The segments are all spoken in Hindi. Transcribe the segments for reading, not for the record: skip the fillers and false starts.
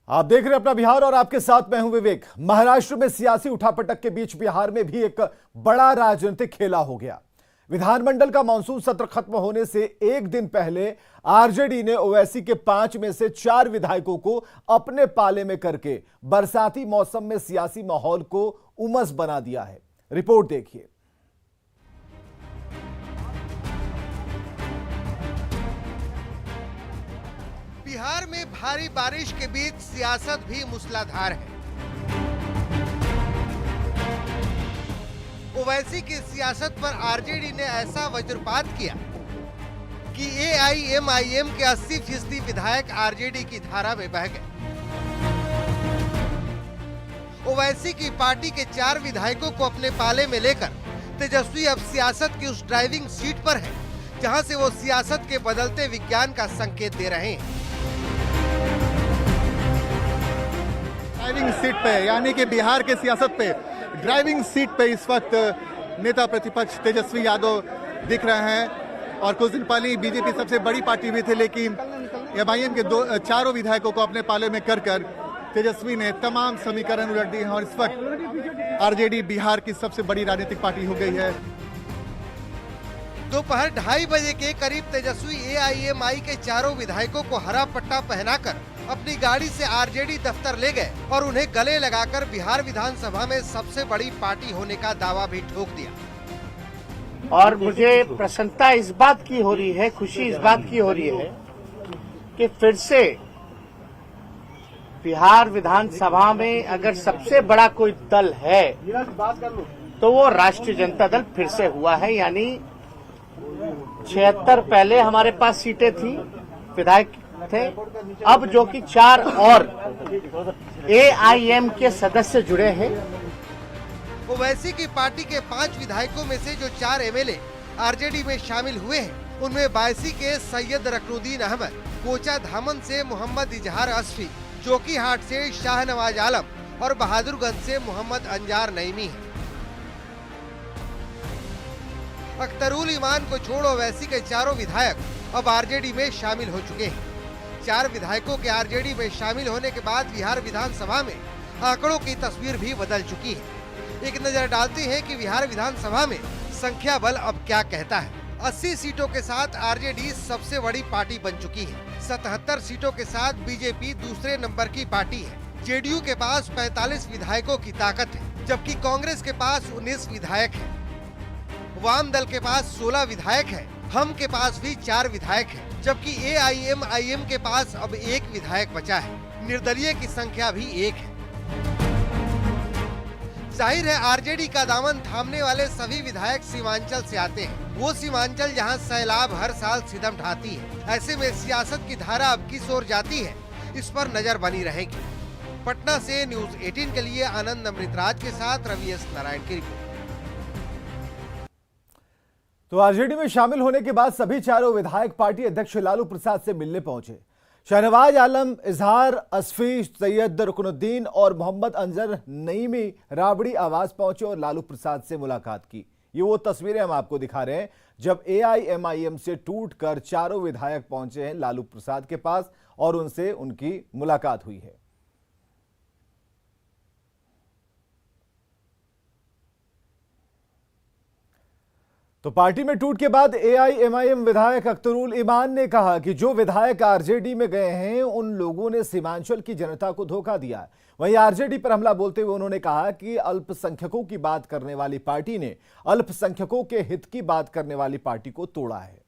आप देख रहे हैं अपना बिहार और आपके साथ मैं हूं विवेक। महाराष्ट्र में सियासी उठापटक के बीच बिहार में भी एक बड़ा राजनीतिक खेला हो गया। विधानमंडल का मानसून सत्र खत्म होने से एक दिन पहले आरजेडी ने ओवैसी के 5 में से 4 विधायकों को अपने पाले में करके बरसाती मौसम में सियासी माहौल को उमस बना दिया है। रिपोर्ट देखिए। बिहार में भारी बारिश के बीच सियासत भी मूसलाधार है। ओवैसी की सियासत पर आरजेडी ने ऐसा वज्रपात किया कि एआईएमआईएम के 80% विधायक आरजेडी की धारा में बह गए। ओवैसी की पार्टी के 4 विधायकों को अपने पाले में लेकर तेजस्वी अब सियासत की उस ड्राइविंग सीट पर है जहां से वो सियासत के बदलते विज्ञान का संकेत दे रहे हैं। ड्राइविंग सीट पे यानी कि बिहार के सियासत पे ड्राइविंग सीट पे इस वक्त नेता प्रतिपक्ष तेजस्वी यादव दिख रहे हैं। और कुछ दिन पहले बीजेपी सबसे बड़ी पार्टी भी थे, लेकिन एमआईएम के 4 विधायकों को अपने पाले में कर तेजस्वी ने तमाम समीकरण उलट दिए हैं और इस वक्त आरजेडी बिहार की सबसे बड़ी राजनीतिक पार्टी हो गई है। दोपहर 2:30 बजे के करीब तेजस्वी एआईएमआई के 4 विधायकों को हरा पट्टा पहनाकर अपनी गाड़ी से आरजेडी दफ्तर ले गए और उन्हें गले लगाकर बिहार विधानसभा में सबसे बड़ी पार्टी होने का दावा भी ठोक दिया। और मुझे प्रसन्नता इस बात की हो रही है, खुशी इस बात की हो रही है कि फिर से बिहार विधानसभा में अगर सबसे बड़ा कोई दल है तो वो राष्ट्रीय जनता दल फिर से हुआ है। यानी 76 पहले हमारे पास सीटें थी, विधायक थे, अब जो कि 4 और एआईएम के सदस्य जुड़े हैं। ओवैसी की पार्टी के 5 विधायकों में से जो 4 एमएलए आरजेडी में शामिल हुए हैं, उनमें बायसी के सैयद रकनुद्दीन अहमद, कोचा धामन से मोहम्मद इजहार असफी, जोकीहाट से शाहनवाज आलम और बहादुरगंज से मोहम्मद अंजार नईमी है। अख्तरुल ईमान को छोड़ ओवैसी के 4 विधायक अब आरजेडी में शामिल हो चुके हैं। 4 विधायकों के आरजेडी में शामिल होने के बाद बिहार विधानसभा में आंकड़ों की तस्वीर भी बदल चुकी है। एक नजर डालते हैं कि बिहार विधानसभा में संख्या बल अब क्या कहता है। 80 सीटों के साथ आरजेडी सबसे बड़ी पार्टी बन चुकी है। 77 सीटों के साथ बीजेपी दूसरे नंबर की पार्टी है। जेडीयू के पास 45 विधायकों की ताकत है, जबकि कांग्रेस के पास 19 विधायक है। वाम दल के पास 16 विधायक है। हम के पास भी 4 विधायक है, जबकि एआईएमआईएम के पास अब 1 विधायक बचा है। निर्दलीय की संख्या भी 1 है। जाहिर है आरजेडी का दामन थामने वाले सभी विधायक सीमांचल से आते हैं। वो सीमांचल जहां सैलाब हर साल सिदम ढाती है। ऐसे में सियासत की धारा अब किस ओर जाती है, इस पर नजर बनी रहेगी। पटना से न्यूज 18 के लिए आनंद अमृतराज के साथ रवि एस नारायण की रिपोर्ट। तो आरजेडी में शामिल होने के बाद सभी 4 विधायक पार्टी अध्यक्ष लालू प्रसाद से मिलने पहुंचे। शाहनवाज आलम, इजहार असफी, सैयद रुकनुद्दीन और मोहम्मद अंजर नईमी राबड़ी आवास पहुंचे और लालू प्रसाद से मुलाकात की। ये वो तस्वीरें हम आपको दिखा रहे हैं जब एआईएमआईएम से टूटकर 4 विधायक पहुंचे हैं लालू प्रसाद के पास और उनसे उनकी मुलाकात हुई है। तो पार्टी में टूट के बाद एआईएमआईएम विधायक अख्तरुल ईमान ने कहा कि जो विधायक आरजेडी में गए हैं उन लोगों ने सीमांचल की जनता को धोखा दिया है। वहीं आरजेडी पर हमला बोलते हुए उन्होंने कहा कि अल्पसंख्यकों की बात करने वाली पार्टी ने अल्पसंख्यकों के हित की बात करने वाली पार्टी को तोड़ा है।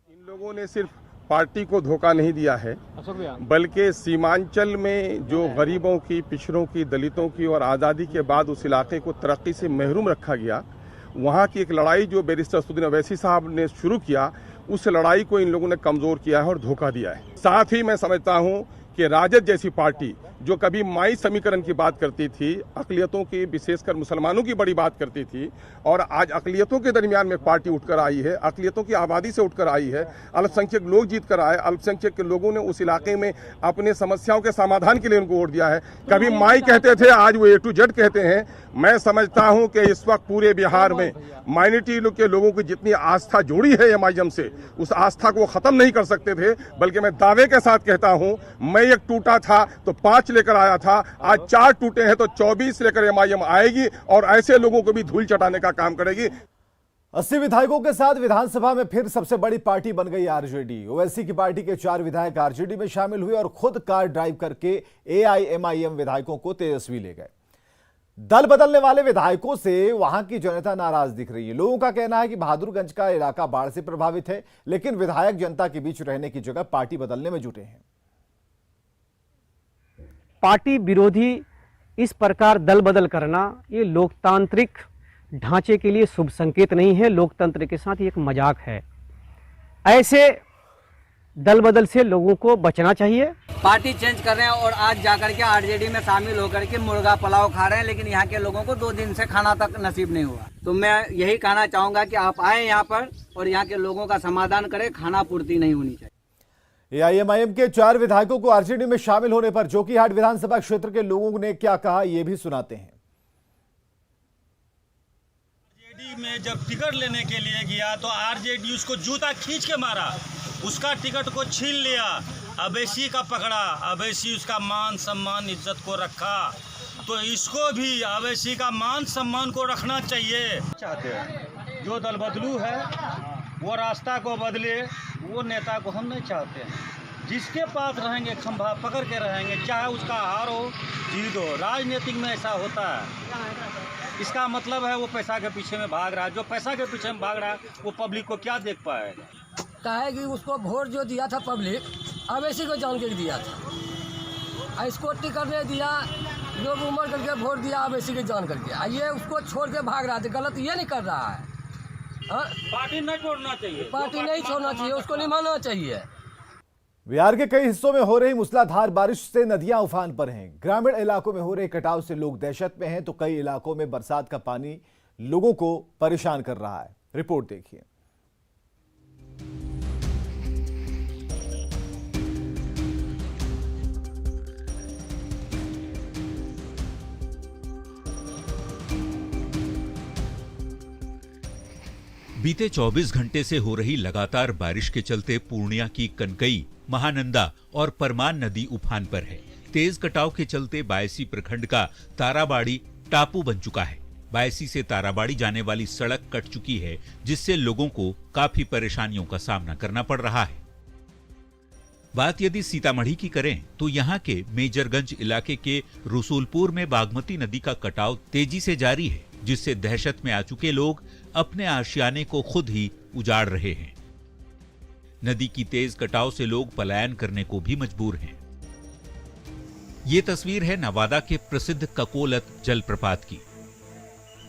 इन लोगों ने सिर्फ पार्टी को धोखा नहीं दिया है, बल्कि सीमांचल में जो गरीबों की, पिछड़ों की, दलितों की और आज़ादी के बाद उस इलाके को तरक्की से महरूम रखा गया, वहाँ की एक लड़ाई जो बैरिस्टर असदुद्दीन ओवैसी साहब ने शुरू किया, उस लड़ाई को इन लोगों ने कमजोर किया है और धोखा दिया है। साथ ही मैं समझता हूँ कि राजद जैसी पार्टी जो कभी माई समीकरण की बात करती थी, अक़लियतों की, विशेषकर मुसलमानों की बड़ी बात करती थी, और आज अक़लियतों के दरमियान में पार्टी उठकर आई है, अक़लियतों की आबादी से उठकर आई है, अल्पसंख्यक लोग जीत कर आए, अल्पसंख्यक के लोगों ने उस इलाके में अपने समस्याओं के समाधान के लिए उनको वोट दिया है। कभी माई कहते थे, आज वो A to Z कहते हैं। मैं समझता हूं कि इस वक्त पूरे बिहार में माइनॉरिटी के लोगों की जितनी आस्था जुड़ी है एमआईएम से, उस आस्था को खत्म नहीं कर सकते थे, बल्कि मैं दावे के साथ कहता हूं, मैं एक टूटा था तो 5 लेकर आया था, आज 4 टूटे हैं तो 24 लेकर MIM आएगी और ऐसे लोगों को भी धूल चटाने का काम करेगी। 80 विधायकों के साथ विधानसभा में फिर सबसे बड़ी पार्टी बन गई आरजेडी। ओवैसी की पार्टी के 4 विधायक आरजेडी में शामिल हुए और खुद कार ड्राइव करके AIMIM विधायकों को तेजस्वी ले गए। दल बदलने वाले विधायकों से वहां की जनता नाराज दिख रही है। लोगों का कहना है कि बहादुरगंज का इलाका बाढ़ से प्रभावित है, लेकिन विधायक जनता के बीच रहने की जगह पार्टी बदलने में जुटे हैं। पार्टी विरोधी इस प्रकार दल बदल करना ये लोकतांत्रिक ढांचे के लिए शुभ संकेत नहीं है। लोकतंत्र के साथ ये एक मजाक है। ऐसे दल बदल से लोगों को बचना चाहिए। पार्टी चेंज कर रहे हैं और आज जाकर के आरजेडी में शामिल होकर के मुर्गा पुलाव खा रहे हैं, लेकिन यहाँ के लोगों को 2 दिन से खाना तक नसीब नहीं हुआ। तो मैं यही कहना चाहूंगा कि आप आए यहाँ पर और यहाँ के लोगों का समाधान करें। खाना पूर्ति नहीं होनी चाहिए। AIMIM के 4 विधायकों को आरजेडी में शामिल होने पर जोकीहाट विधानसभा क्षेत्र के लोगों ने क्या कहा, यह भी सुनाते हैं। आरजेडी में जब टिकट लेने के लिए गया तो आरजेडी उसको जूता खींच के मारा, उसका टिकट को छीन लिया, अवैसी का पकड़ा, अवैसी उसका मान सम्मान इज्जत को रखा। तो इसको भी अवैसी का मान सम्मान को रखना चाहिए। चाहते हैं जो दल बदलू है वो रास्ता को बदले, वो नेता को हम नहीं चाहते हैं। जिसके पास रहेंगे खंभा पकड़ के रहेंगे, चाहे उसका हार हो जीत हो। राजनीतिक में ऐसा होता है। इसका मतलब है वो पैसा के पीछे में भाग रहा है। जो पैसा के पीछे में भाग रहा है वो पब्लिक को क्या देख पाएगा। कहे कि उसको वोट जो दिया था पब्लिक अवैसी को जान के दिया था। इसको टिकट नहीं दिया, लोग उम्र करके वोट दिया अवैसी के जान करके। ये उसको छोड़ के भाग रहा था। गलत ये नहीं कर रहा है। पार्टी नहीं छोड़ना चाहिए, पार्टी नहीं छोड़ना चाहिए, उसको निभाना चाहिए। बिहार के कई हिस्सों में हो रही मूसलाधार बारिश से नदियां उफान पर हैं। ग्रामीण इलाकों में हो रहे कटाव से लोग दहशत में हैं, तो कई इलाकों में बरसात का पानी लोगों को परेशान कर रहा है। रिपोर्ट देखिए। बीते 24 घंटे से हो रही लगातार बारिश के चलते पूर्णिया की कनकई, महानंदा और परमान नदी उफान पर है। तेज कटाव के चलते बायसी प्रखंड का ताराबाड़ी टापू बन चुका है। बायसी से ताराबाड़ी जाने वाली सड़क कट चुकी है, जिससे लोगों को काफी परेशानियों का सामना करना पड़ रहा है। बात यदि सीतामढ़ी की करें तो यहाँ के मेजरगंज इलाके के रसूलपुर में बागमती नदी का कटाव तेजी से जारी है, जिससे दहशत में आ चुके लोग अपने आशियाने को खुद ही उजाड़ रहे हैं। नदी की तेज कटाव से लोग पलायन करने को भी मजबूर हैं। ये तस्वीर है नवादा के प्रसिद्ध ककोलत जलप्रपात की,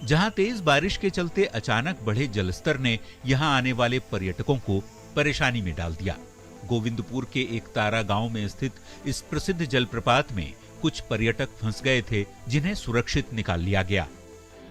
जहां तेज बारिश के चलते अचानक बढ़े जलस्तर ने यहां आने वाले पर्यटकों को परेशानी में डाल दिया। गोविंदपुर के एक तारा गांव में स्थित इस प्रसिद्ध जलप्रपात में कुछ पर्यटक फंस गए थे, जिन्हें सुरक्षित निकाल लिया गया।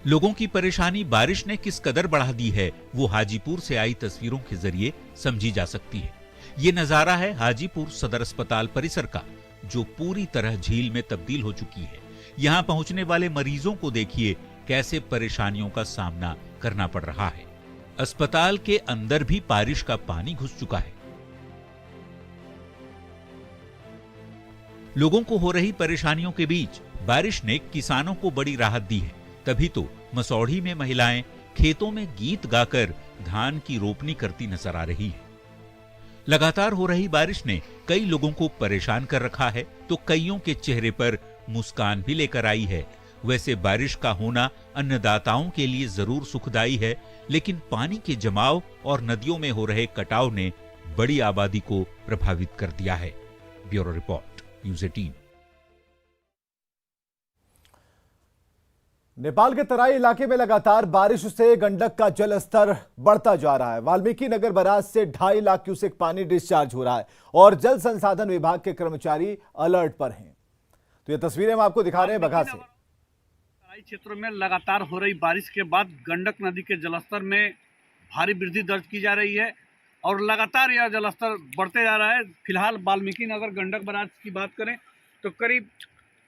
लोगों की परेशानी बारिश ने किस कदर बढ़ा दी है, वो हाजीपुर से आई तस्वीरों के जरिए समझी जा सकती है। ये नजारा है हाजीपुर सदर अस्पताल परिसर का, जो पूरी तरह झील में तब्दील हो चुकी है। यहाँ पहुंचने वाले मरीजों को देखिए कैसे परेशानियों का सामना करना पड़ रहा है। अस्पताल के अंदर भी बारिश का पानी घुस चुका है। लोगों को हो रही परेशानियों के बीच बारिश ने किसानों को बड़ी राहत दी है। तभी तो मसौढ़ी में महिलाएं खेतों में गीत गाकर धान की रोपनी करती नजर आ रही है। लगातार हो रही बारिश ने कई लोगों को परेशान कर रखा है, तो कईयों के चेहरे पर मुस्कान भी लेकर आई है। वैसे बारिश का होना अन्नदाताओं के लिए जरूर सुखदायी है, लेकिन पानी के जमाव और नदियों में हो रहे कटाव ने बड़ी आबादी को प्रभावित कर दिया है। Bureau report, news 18। नेपाल के तराई इलाके में लगातार बारिश से गंडक का जल स्तर बढ़ता जा रहा है। वाल्मीकि नगर बराज से 2.5 लाख क्यूसेक पानी डिस्चार्ज हो रहा है और जल संसाधन विभाग के कर्मचारी अलर्ट पर हैं। तो ये तस्वीरें हम आपको दिखा रहे हैं बघा से। तराई क्षेत्रों में लगातार हो रही बारिश के बाद गंडक नदी के जलस्तर में भारी वृद्धि दर्ज की जा रही है और लगातार यह जलस्तर बढ़ते जा रहा है। फिलहाल वाल्मीकि नगर गंडक बराज की बात करें तो करीब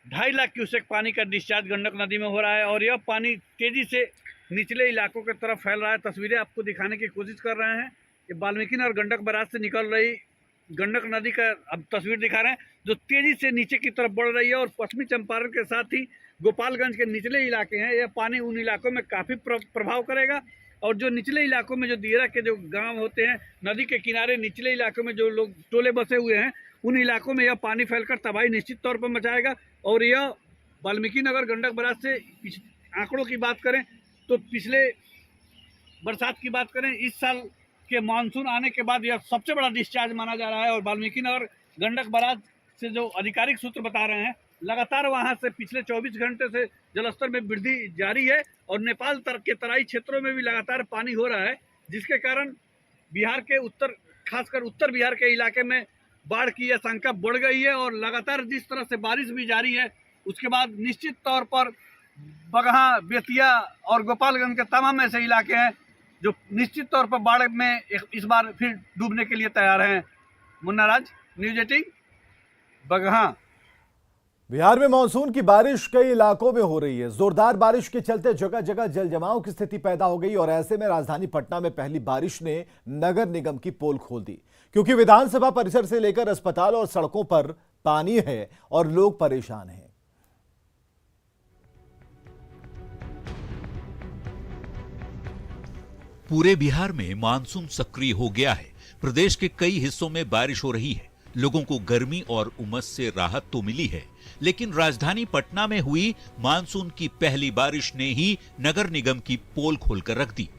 2.5 लाख क्यूसेक पानी का डिस्चार्ज गंडक नदी में हो रहा है और यह पानी तेजी से निचले इलाकों की तरफ फैल रहा है। तस्वीरें आपको दिखाने की कोशिश कर रहे हैं। ये वाल्मीकि नगर गंडक बराज से निकल रही गंडक नदी का अब तस्वीर दिखा रहे हैं, जो तेजी से नीचे की तरफ बढ़ रही है। और पश्चिमी चंपारण के साथ ही गोपालगंज के निचले इलाके हैं, यह पानी उन इलाकों में काफी प्रभाव करेगा। और जो निचले इलाकों में जो दियरा के जो गांव होते हैं, नदी के किनारे निचले इलाकों में जो लोग टोले बसे हुए हैं, उन इलाकों में यह पानी फैलकर तबाही निश्चित तौर पर मचाएगा। और यह वाल्मीकि नगर गंडक बराज से आंकड़ों की बात करें तो पिछले बरसात की बात करें, इस साल के मानसून आने के बाद यह सबसे बड़ा डिस्चार्ज माना जा रहा है। और वाल्मीकि नगर गंडक बराज से जो आधिकारिक सूत्र बता रहे हैं, लगातार वहां से पिछले 24 घंटे से जलस्तर में वृद्धि जारी है। और नेपाल के तराई क्षेत्रों में भी लगातार पानी हो रहा है, जिसके कारण बिहार के खासकर उत्तर बिहार के इलाके में बाढ़ की आशंका बढ़ गई है। और लगातार जिस तरह से बारिश भी जारी है, उसके बाद निश्चित तौर पर बगहा, बेतिया और गोपालगंज के तमाम ऐसे इलाके हैं जो निश्चित तौर पर बाढ़ में इस बार फिर डूबने के लिए तैयार हैं। मुन्ना राज, न्यूज 18, बगहा। बिहार में मानसून की बारिश कई इलाकों में हो रही है। जोरदार बारिश के चलते जगह जगह जल जमाव की स्थिति पैदा हो गई और ऐसे में राजधानी पटना में पहली बारिश ने नगर निगम की पोल खोल दी, क्योंकि विधानसभा परिसर से लेकर अस्पताल और सड़कों पर पानी है और लोग परेशान हैं। पूरे बिहार में मानसून सक्रिय हो गया है। प्रदेश के कई हिस्सों में बारिश हो रही है। लोगों को गर्मी और उमस से राहत तो मिली है, लेकिन राजधानी पटना में हुई मानसून की पहली बारिश ने ही नगर निगम की पोल खोलकर रख दी।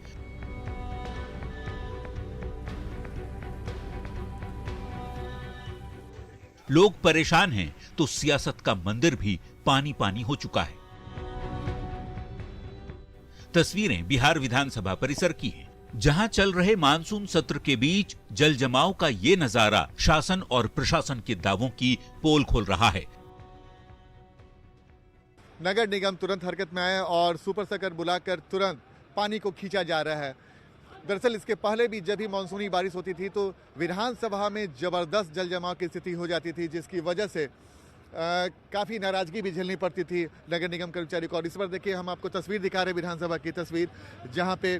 लोग परेशान हैं तो सियासत का मंदिर भी पानी पानी हो चुका है। तस्वीरें बिहार विधानसभा परिसर की हैं, जहां चल रहे मानसून सत्र के बीच जल जमाव का ये नजारा शासन और प्रशासन के दावों की पोल खोल रहा है। नगर निगम तुरंत हरकत में आए और सुपर सकर बुलाकर तुरंत पानी को खींचा जा रहा है। दरअसल इसके पहले भी जब भी मानसूनी बारिश होती थी तो विधानसभा में जबरदस्त जल जमाव की स्थिति हो जाती थी, जिसकी वजह से काफ़ी नाराजगी भी झेलनी पड़ती थी नगर निगम कर्मचारियों को। और इस बार देखिए, हम आपको तस्वीर दिखा रहे हैं विधानसभा की तस्वीर, जहां पे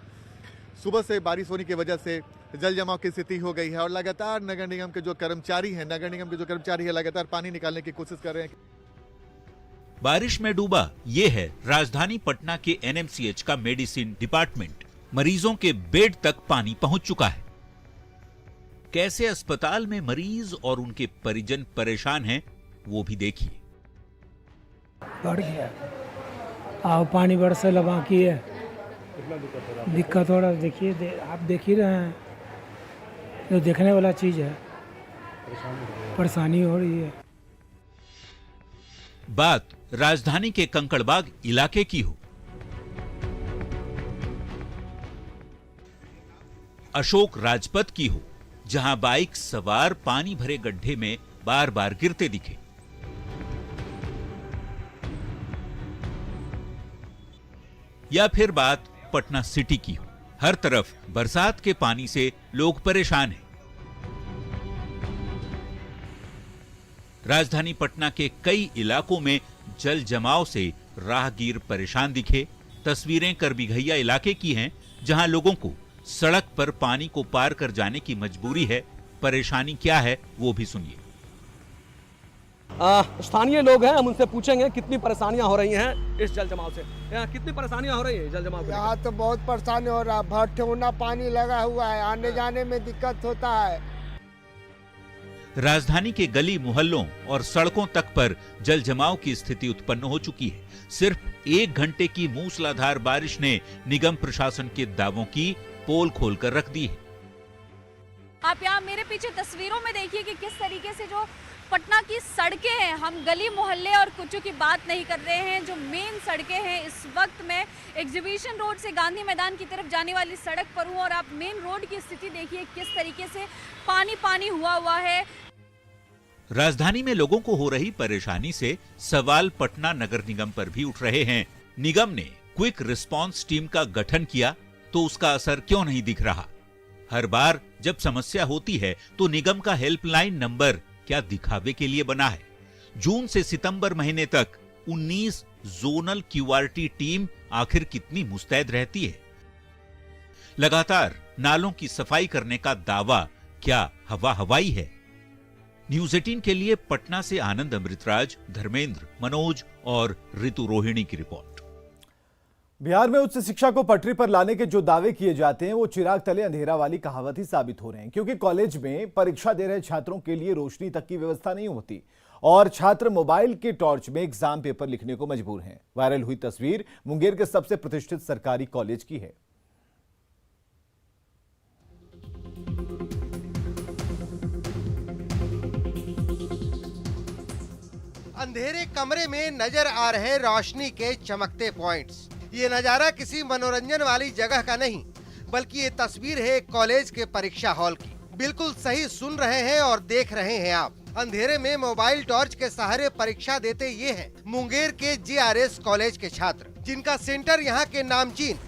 सुबह से बारिश होने की वजह से जल जमाव की स्थिति हो गई है और लगातार नगर निगम के जो कर्मचारी हैं लगातार पानी निकालने की कोशिश कर रहे हैं। बारिश में डूबा ये है राजधानी पटना के एनएमसीएच का मेडिसिन डिपार्टमेंट। मरीजों के बेड तक पानी पहुंच चुका है। कैसे अस्पताल में मरीज और उनके परिजन परेशान हैं, वो भी देखिए। बढ़ गया, आओ पानी बरसे बाकी है, दिक्कत हो रहा है। देखिए, आप देख ही रहे हैं, जो देखने वाला चीज है, परेशानी हो रही है। बात राजधानी के कंकड़बाग इलाके की हो। अशोक राजपथ की हो, जहां बाइक सवार पानी भरे गड्ढे में बार बार गिरते दिखे। या फिर बात पटना सिटी की हो। हर तरफ बरसात के पानी से लोग परेशान हैं। राजधानी पटना के कई इलाकों में जल जमाव से राहगीर परेशान दिखे। तस्वीरें करबिघैया इलाके की हैं, जहां लोगों को सड़क पर पानी को पार कर जाने की मजबूरी है। परेशानी क्या है वो भी सुनिए। स्थानीय लोग हैं, हम उनसे पूछेंगे कितनी परेशानियां हो रही हैं इस जल जमाव से। यहाँ कितनी परेशानियां हो रही है जल जमाव से? यहाँ तो बहुत परेशानी हो रहा है, भट्ठोना पानी लगा हुआ है, आने जाने में दिक्कत होता है। राजधानी के गली मोहल्लों और सड़कों तक पर जल जमाव की स्थिति उत्पन्न हो चुकी है। सिर्फ 1 घंटे की मूसलाधार बारिश ने निगम प्रशासन के दावों की पोल खोलकर रख दी है। आप यहाँ मेरे पीछे तस्वीरों में देखिए कि किस तरीके से जो पटना की सड़कें हैं, हम गली मोहल्ले और कुछ की बात नहीं कर रहे हैं, जो मेन सड़कें हैं। इस वक्त मैं एग्जीबिशन रोड से गांधी मैदान की तरफ जाने वाली सड़क पर हूँ और आप मेन रोड की स्थिति देखिए किस तरीके से पानी पानी हुआ है। राजधानी में लोगों को हो रही परेशानी से सवाल पटना नगर निगम पर भी उठ रहे हैं। निगम ने क्विक रिस्पांस टीम का गठन किया तो उसका असर क्यों नहीं दिख रहा? हर बार जब समस्या होती है तो निगम का हेल्पलाइन नंबर क्या दिखावे के लिए बना है? जून से सितंबर महीने तक 19 जोनल क्यूआरटी टीम आखिर कितनी मुस्तैद रहती है? लगातार नालों की सफाई करने का दावा क्या हवा हवाई है? न्यूज 18 के लिए पटना से आनंद अमृतराज, धर्मेंद्र, मनोज और ऋतु रोहिणी की रिपोर्ट। बिहार में उच्च शिक्षा को पटरी पर लाने के जो दावे किए जाते हैं वो चिराग तले अंधेरा वाली कहावत ही साबित हो रहे हैं, क्योंकि कॉलेज में परीक्षा दे रहे छात्रों के लिए रोशनी तक की व्यवस्था नहीं होती और छात्र मोबाइल के टॉर्च में एग्जाम पेपर लिखने को मजबूर हैं। वायरल हुई तस्वीर मुंगेर के सबसे प्रतिष्ठित सरकारी कॉलेज की है। अंधेरे कमरे में नजर आ रहे रोशनी के चमकते पॉइंट्स। ये नजारा किसी मनोरंजन वाली जगह का नहीं, बल्कि ये तस्वीर है एक कॉलेज के परीक्षा हॉल की। बिल्कुल सही सुन रहे हैं और देख रहे हैं आप। अंधेरे में मोबाइल टॉर्च के सहारे परीक्षा देते ये हैं मुंगेर के JRS कॉलेज के छात्र, जिनका सेंटर यहाँ के नामचीन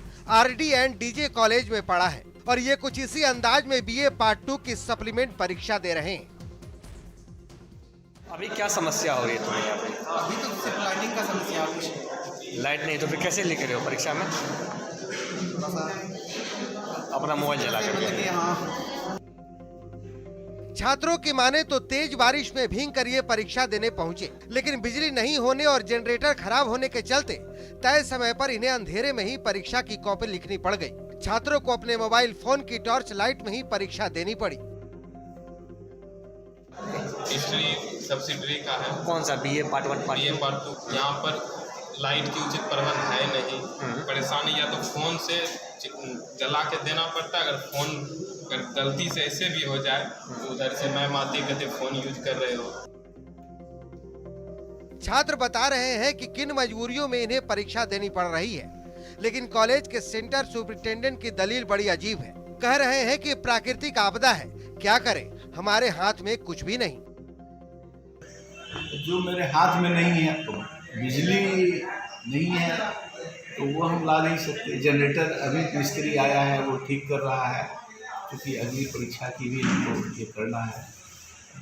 RD एंड DJ कॉलेज में पड़ा है और ये कुछ इसी अंदाज में BA पार्ट 2 की सप्लीमेंट परीक्षा दे रहे हैं। अभी क्या समस्या हो रही है तुम्हें यहाँ पे? अभी तो सिर्फ लाइटिंग का समस्या है, कुछ लाइट नहीं तो फिर कैसे लिख रहे हो परीक्षा में? अपना मोबाइल जला करके। हाँ। छात्रों की माने तो तेज बारिश में भीग कर ये परीक्षा देने पहुंचे, लेकिन बिजली नहीं होने और जनरेटर खराब होने के चलते तय समय पर इन्हें अंधेरे में ही परीक्षा की कॉपी लिखनी पड़ गई। छात्रों को अपने मोबाइल फोन की टॉर्च लाइट में ही परीक्षा देनी पड़ी। सब्सिडरी का है। कौन सा BA पार्ट 1 BA पार्ट 2? यहाँ पर लाइट की उचित प्रबंध है नहीं। परेशानी या तो फोन से जला के देना पड़ता है, अगर फोन अगर गलती से ऐसे भी हो जाए तो उधर से मैम आती कहते फोन यूज कर रहे हो। छात्र बता रहे हैं कि किन मजबूरियों में इन्हें परीक्षा देनी पड़ रही है, लेकिन कॉलेज के सेंटर सुपरिटेंडेंट की दलील बड़ी अजीब है। कह रहे हैं कि प्राकृतिक आपदा है, क्या करें, हमारे हाथ में कुछ भी नहीं। जो मेरे हाथ में नहीं है, तो बिजली नहीं है तो वो हम ला नहीं सकते। जनरेटर अभी मिस्त्री आया है, वो ठीक कर रहा है, क्योंकि अगली परीक्षा की भी हमको ये करना है।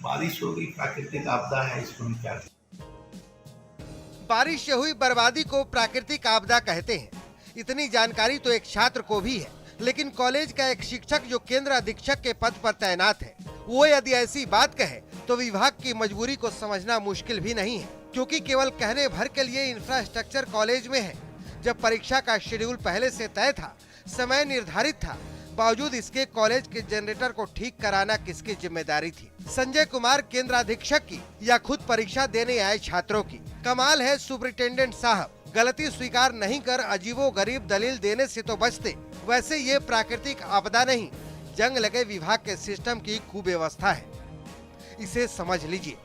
बारिश होगी, प्राकृतिक आपदा है, इसको हम क्या करें। बारिश से हुई बर्बादी को प्राकृतिक आपदा कहते हैं। इतनी जानकारी तो एक छात्र को भी है, लेकिन कॉलेज का एक शिक्षक जो केंद्र अधीक्षक के पद पर तैनात है, वो यदि ऐसी बात कहे तो विभाग की मजबूरी को समझना मुश्किल भी नहीं है, क्योंकि केवल कहने भर के लिए इंफ्रास्ट्रक्चर कॉलेज में है। जब परीक्षा का शेड्यूल पहले से तय था, समय निर्धारित था, बावजूद इसके कॉलेज के जनरेटर को ठीक कराना किसकी जिम्मेदारी थी? संजय कुमार केंद्राधीक्षक की या खुद परीक्षा देने आए छात्रों की? कमाल है सुपरिटेंडेंट साहब, गलती स्वीकार नहीं कर अजीबो गरीब दलील देने से तो बचते। वैसे ये प्राकृतिक आपदा नहीं, जंग लगे विभाग के सिस्टम की कुव्यवस्था है, इसे समझ लीजिए।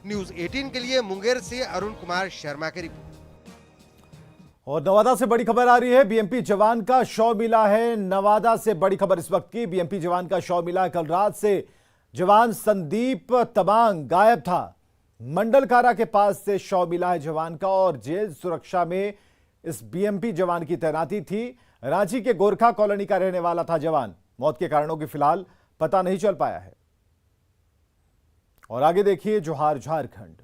न्यूज 18 के लिए मुंगेर से अरुण कुमार शर्मा की रिपोर्ट। और नवादा से बड़ी खबर आ रही है, बीएमपी जवान का शव मिला है। नवादा से बड़ी खबर इस वक्त की, बीएमपी जवान का शव मिला है। कल रात से जवान संदीप तमांग गायब था। मंडल कारा के पास से शव मिला है जवान का और जेल सुरक्षा में इस बीएमपी जवान की तैनाती थी। रांची के गोरखा कॉलोनी का रहने वाला था जवान। मौत के कारणों की फिलहाल पता नहीं चल पाया है। और आगे देखिए जोहार झारखंड।